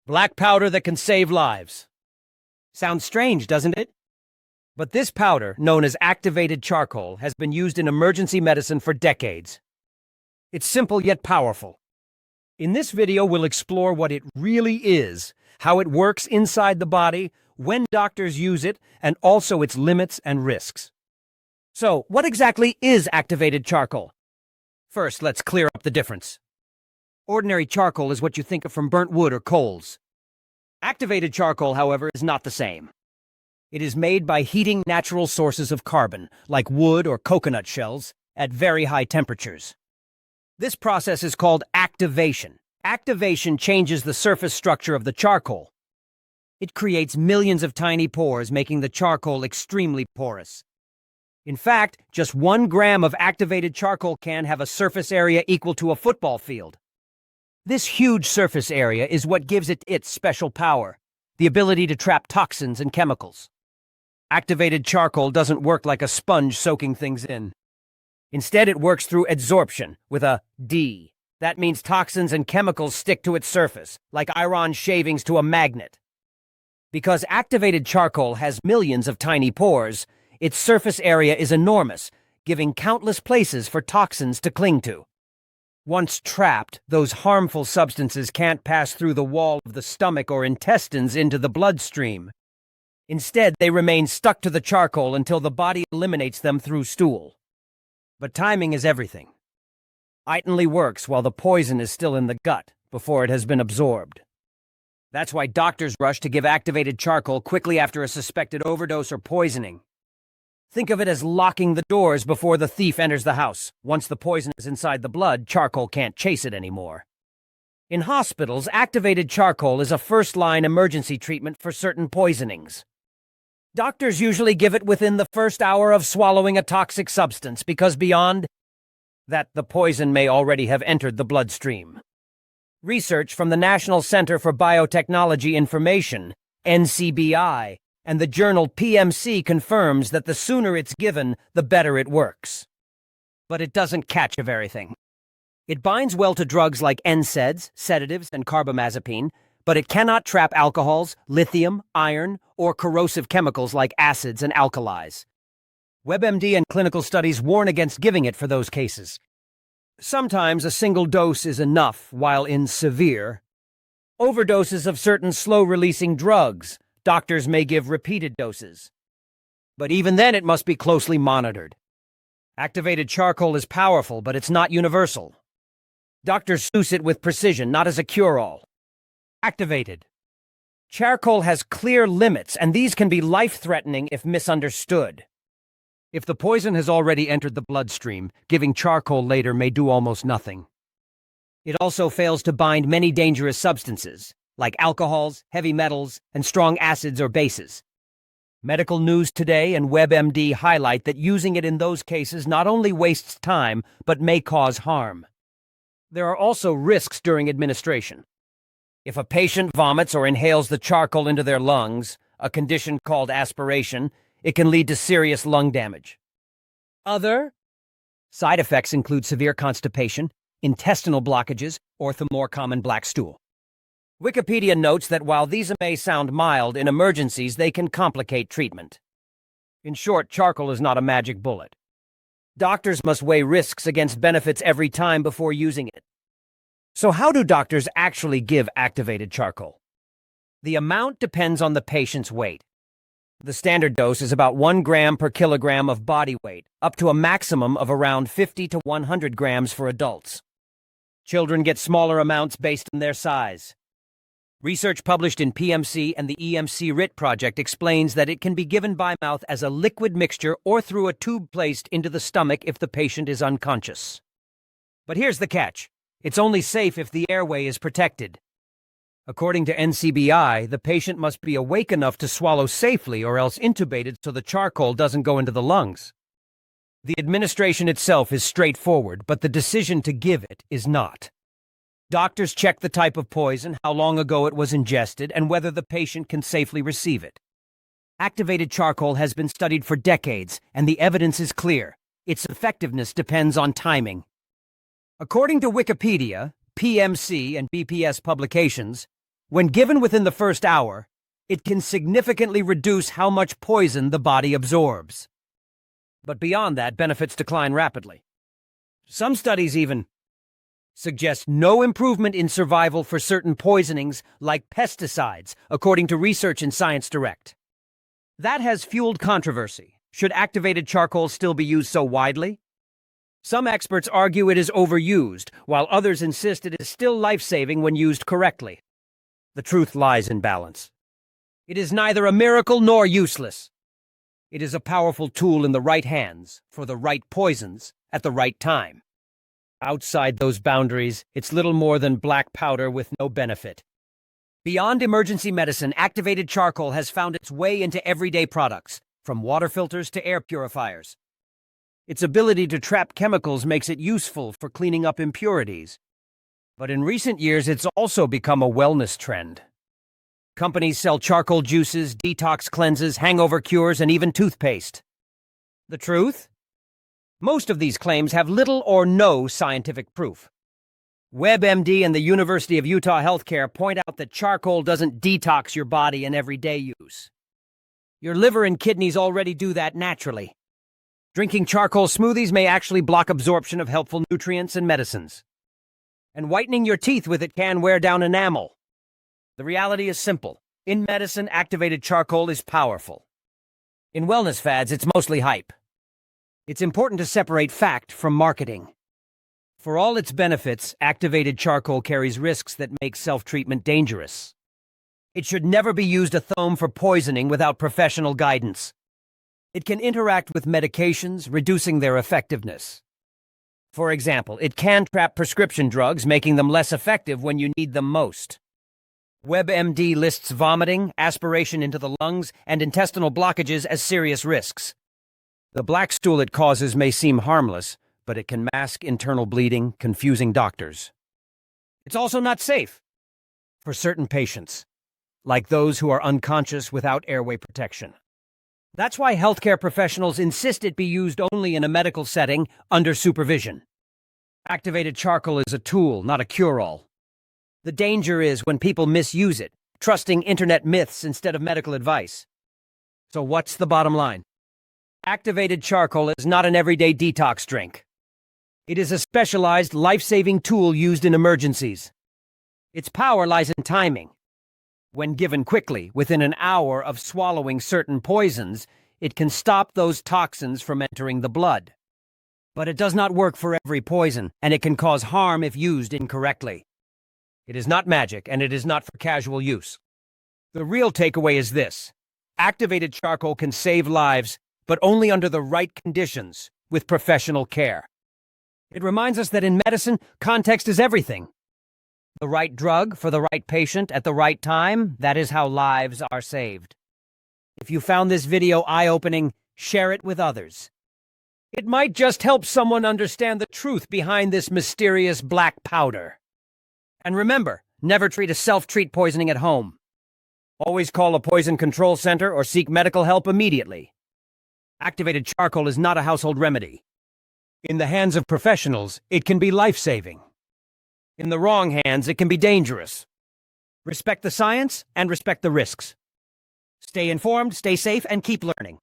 Black powder that can save lives. Sounds strange, doesn't it? But this powder, known as activated charcoal, has been used in emergency medicine for decades. It's simple yet powerful. In this video, we'll explore what it really is, how it works inside the body, when doctors use it, and also its limits and risks. So, what exactly is activated charcoal? First, let's clear up the difference. Ordinary charcoal is what you think of from burnt wood or coals. Activated charcoal, however, is not the same. It is made by heating natural sources of carbon, like wood or coconut shells, at very high temperatures. This process is called activation. Activation changes the surface structure of the charcoal. It creates millions of tiny pores, making the charcoal extremely porous. In fact, just 1 gram of activated charcoal can have a surface area equal to a football field. This huge surface area is what gives it its special power, the ability to trap toxins and chemicals. Activated charcoal doesn't work like a sponge soaking things in. Instead, it works through adsorption, with a D. That means toxins and chemicals stick to its surface, like iron shavings to a magnet. Because activated charcoal has millions of tiny pores, its surface area is enormous, giving countless places for toxins to cling to. Once trapped, those harmful substances can't pass through the wall of the stomach or intestines into the bloodstream. Instead, they remain stuck to the charcoal until the body eliminates them through stool. But timing is everything. It only works while the poison is still in the gut, before it has been absorbed. That's why doctors rush to give activated charcoal quickly after a suspected overdose or poisoning. Think of it as locking the doors before the thief enters the house. Once the poison is inside the blood, charcoal can't chase it anymore. In hospitals, activated charcoal is a first-line emergency treatment for certain poisonings. Doctors usually give it within the first hour of swallowing a toxic substance because beyond that, the poison may already have entered the bloodstream. Research from the National Center for Biotechnology Information, NCBI, and the journal PMC confirms that the sooner it's given, the better it works. But it doesn't catch everything. It binds well to drugs like NSAIDs, sedatives, and carbamazepine, but it cannot trap alcohols, lithium, iron, or corrosive chemicals like acids and alkalis. WebMD and clinical studies warn against giving it for those cases. Sometimes a single dose is enough, while in severe overdoses of certain slow-releasing drugs, doctors may give repeated doses. But even then, it must be closely monitored. Activated charcoal is powerful, but it's not universal. Doctors use it with precision, not as a cure-all. Activated charcoal has clear limits, and these can be life-threatening if misunderstood. If the poison has already entered the bloodstream, giving charcoal later may do almost nothing. It also fails to bind many dangerous substances, like alcohols, heavy metals, and strong acids or bases. Medical News Today and WebMD highlight that using it in those cases not only wastes time, but may cause harm. There are also risks during administration. If a patient vomits or inhales the charcoal into their lungs, a condition called aspiration, it can lead to serious lung damage. Other side effects include severe constipation, intestinal blockages, or the more common black stool. Wikipedia notes that while these may sound mild, in emergencies they can complicate treatment. In short, charcoal is not a magic bullet. Doctors must weigh risks against benefits every time before using it. So how do doctors actually give activated charcoal? The amount depends on the patient's weight. The standard dose is about 1 gram per kilogram of body weight, up to a maximum of around 50 to 100 grams for adults. Children get smaller amounts based on their size. Research published in PMC and the EMC RIT project explains that it can be given by mouth as a liquid mixture or through a tube placed into the stomach if the patient is unconscious. But here's the catch. It's only safe if the airway is protected. According to NCBI, the patient must be awake enough to swallow safely or else intubated so the charcoal doesn't go into the lungs. The administration itself is straightforward, but the decision to give it is not. Doctors check the type of poison, how long ago it was ingested, and whether the patient can safely receive it. Activated charcoal has been studied for decades, and the evidence is clear. Its effectiveness depends on timing. According to Wikipedia, PMC, and BPS publications, When given within the first hour, it can significantly reduce how much poison the body absorbs. But beyond that, benefits decline rapidly. Some studies even suggest no improvement in survival for certain poisonings like pesticides, according to research in Science Direct. That has fueled controversy. Should activated charcoal still be used so widely? Some experts argue it is overused, while others insist it is still life-saving when used correctly. The truth lies in balance. It is neither a miracle nor useless. It is a powerful tool in the right hands for the right poisons at the right time. Outside those boundaries, it's little more than black powder with no benefit. Beyond emergency medicine, activated charcoal has found its way into everyday products, from water filters to air purifiers. Its ability to trap chemicals makes it useful for cleaning up impurities. But in recent years, it's also become a wellness trend. Companies sell charcoal juices, detox cleanses, hangover cures, and even toothpaste. The truth? Most of these claims have little or no scientific proof. WebMD and the University of Utah Healthcare point out that charcoal doesn't detox your body in everyday use. Your liver and kidneys already do that naturally. Drinking charcoal smoothies may actually block absorption of helpful nutrients and medicines. And whitening your teeth with it can wear down enamel. The reality is simple. In medicine, activated charcoal is powerful. In wellness fads, it's mostly hype. It's important to separate fact from marketing. For all its benefits, activated charcoal carries risks that make self-treatment dangerous. It should never be used as a foam for poisoning without professional guidance. It can interact with medications, reducing their effectiveness. For example, it can trap prescription drugs, making them less effective when you need them most. WebMD lists vomiting, aspiration into the lungs, and intestinal blockages as serious risks. The black stool it causes may seem harmless, but it can mask internal bleeding, confusing doctors. It's also not safe for certain patients, like those who are unconscious without airway protection. That's why healthcare professionals insist it be used only in a medical setting under supervision. Activated charcoal is a tool, not a cure-all. The danger is when people misuse it, trusting internet myths instead of medical advice. So what's the bottom line? Activated charcoal is not an everyday detox drink. It is a specialized, life-saving tool used in emergencies. Its power lies in timing. When given quickly, within an hour of swallowing certain poisons, it can stop those toxins from entering the blood. But it does not work for every poison, and it can cause harm if used incorrectly. It is not magic, and it is not for casual use. The real takeaway is this: activated charcoal can save lives, but only under the right conditions, with professional care. It reminds us that in medicine, context is everything. The right drug for the right patient at the right time, that is how lives are saved. If you found this video eye-opening, share it with others. It might just help someone understand the truth behind this mysterious black powder. And remember, never treat a self-treat poisoning at home. Always call a poison control center or seek medical help immediately. Activated charcoal is not a household remedy. In the hands of professionals, it can be life-saving. In the wrong hands, it can be dangerous. Respect the science and respect the risks. Stay informed, stay safe, and keep learning.